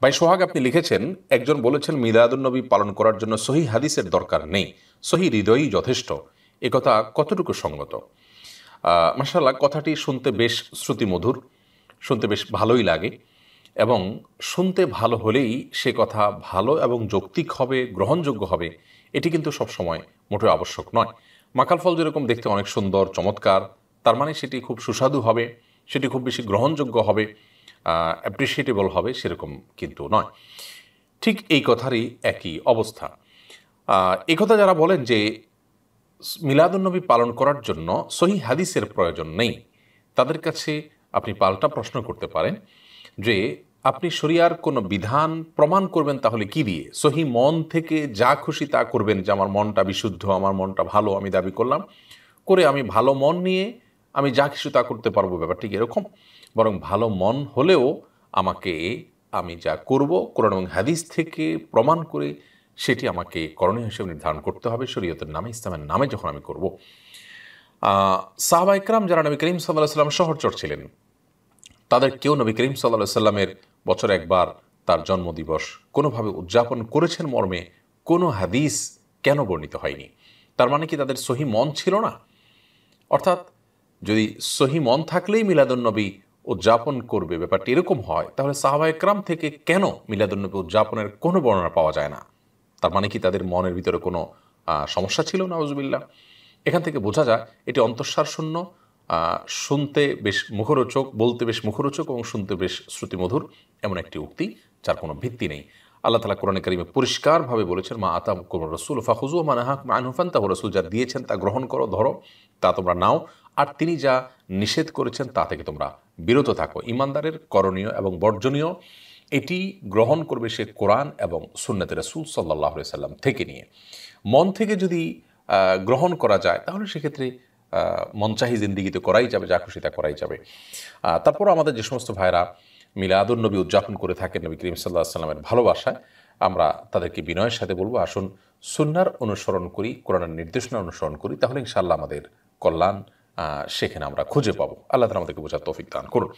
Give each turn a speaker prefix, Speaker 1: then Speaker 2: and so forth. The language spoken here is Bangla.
Speaker 1: ভাই সোহাগ, আপনি লিখেছেন, একজন বলেছেন মিলাদুন্নবী পালন করার জন্য সহি হাদিসের দরকার নেই, সহি হৃদয়ই যথেষ্ট। একথা কতটুকু সঙ্গত? মাশাআল্লাহ, কথাটি শুনতে বেশ শ্রুতিমধুর, শুনতে বেশ ভালোই লাগে। এবং শুনতে ভালো হলেই সে কথা ভালো এবং যৌক্তিক হবে, গ্রহণযোগ্য হবে, এটি কিন্তু সবসময় মোটেও আবশ্যক নয়। মাকাল ফল যেরকম দেখতে অনেক সুন্দর চমৎকার, তার মানে সেটি খুব সুস্বাদু হবে, সেটি খুব বেশি গ্রহণযোগ্য হবে, অ্যাপ্রিসিয়েটেবল হবে, সেরকম কিন্তু নয়। ঠিক এই কথারই একই অবস্থা। এই কথা যারা বলেন যে মিলাদুন্নবী পালন করার জন্য সহি হাদিসের প্রয়োজন নেই, তাদের কাছে আপনি পাল্টা প্রশ্ন করতে পারেন যে আপনি শরিয়ার কোনো বিধান প্রমাণ করবেন তাহলে কি দিয়ে? সহি মন থেকে যা খুশি তা করবেন, যে আমার মনটা বিশুদ্ধ, আমার মনটা ভালো, আমি দাবি করলাম, করে আমি ভালো মন নিয়ে আমি যা কিছু তা করতে পারবো, ব্যাপারটি এরকম? বরং ভালো মন হলেও আমাকে, আমি যা করব কোরআন এবং হাদিস থেকে প্রমাণ করে সেটি আমাকে করণীয় হিসেবে নির্ধারণ করতে হবে শরীয়তের নামে, ইসলামের নামে যখন আমি করব। সাহাবা ইকরাম যারা নবী করিম সাল্লাল্লাহু আলাইহি সাল্লাম সহচর ছিলেন, তাদের কেউ নবী করিম সাল্লাল্লাহু আলাইহি সাল্লামের বছরে একবার তার জন্মদিবস কোনোভাবে উদযাপন করেছেন মর্মে কোনো হাদিস কেন বর্ণিত হয়নি? তার মানে কি তাদের সহি মন ছিল না? অর্থাৎ যদি সহি মন থাকলেই মিলাদুন্নবী উদযাপন করবে, ব্যাপারটি এরকম হয়, তাহলে সাহাবা একরাম থেকে কেন মিলাদুন্নবী উদযাপনের কোনো বর্ণনা পাওয়া যায় না? তার মানে কি তাদের মনের ভিতরে কোনো সমস্যা ছিল? নাউজুবিল্লাহ। এখান থেকে বোঝা যায় এটি অন্তঃসার শূন্য, শুনতে বেশ মুখরোচক, বলতে বেশ মুখরোচক এবং শুনতে বেশ শ্রুতিমধুর এমন একটি উক্তি যার কোনো ভিত্তি নেই। আল্লাহ তাআলা কোরআনে কারিমে পরিষ্কারভাবে বলেছেন, মা আতাকুম রাসূল ফাখুযু ওয়া মা নাহাকুম আনহু ফান্তাহু। রাসূল যা দিয়েছেন তা গ্রহণ করো, ধরো, তা তোমরা নাও, আর তিনি যা নিষেধ করেছেন তা থেকে তোমরা বিরত থাকো। ইমানদারের করণীয় এবং বর্জনীয় এটি গ্রহণ করবে সে কোরআন এবং সুন্নতে রাসূল সাল্লাল্লাহু আলাইহি সাল্লাম থেকে নিয়ে। মন থেকে যদি গ্রহণ করা যায় তাহলে সেক্ষেত্রে মনচাহি জিন্দিগিতে করাই যাবে, যা খুশি তা করাই যাবে। তারপর আমাদের যে সমস্ত ভাইরা মিলাদুন্নবী উদযাপন করে থাকেন নবী করিম সাল্লাল্লাহু আলাইহি সাল্লামের ভালোবাসায়, আমরা তাদেরকে বিনয়ের সাথে বলবো, আসুন সুন্নাহর অনুসরণ করি, কোরআনের নির্দেশনা অনুসরণ করি, তাহলে ইনশাআল্লাহ আমাদের কল্যাণ সেখানে আমরা খুঁজে পাবো। আল্লাহ তাআলা আমাদেরকে বোঝার তৌফিক দান করুন।